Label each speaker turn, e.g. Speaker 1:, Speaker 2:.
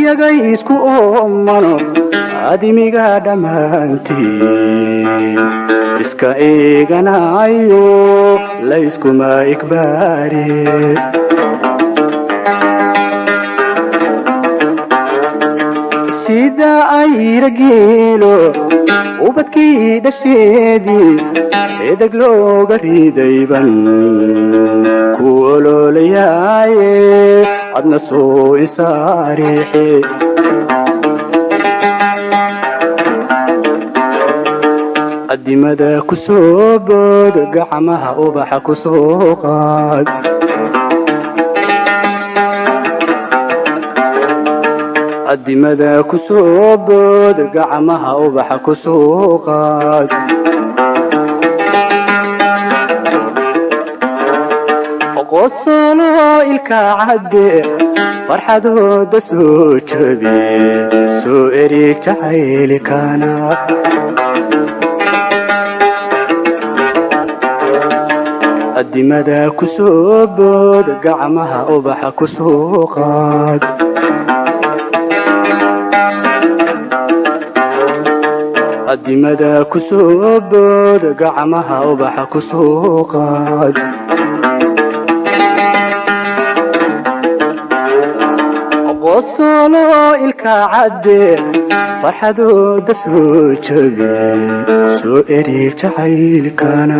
Speaker 1: iyagay isku oomano adimiga dhammaantiin iska eeganayo layskuma ikbaare sida ay rageelo ubadkii dhasheedii eedag looga riidayban ku oloolayaaye adna soo insaariixe adimada ku soo bood gacmaha ubaxa ku soo qaad adimada ku soo bood gacmaha ubaxa ku soo qaad qosolo ilka cadde farxadooda soo jabi soo eri jacaylkana adimada ku soo bood gacmaha ubaxa ku soo qaad adimada ku soo bood gacmaha ubaxa ku soo qaad qosolo ilka cadde farxadooda soo jabi soo eri jacaylkana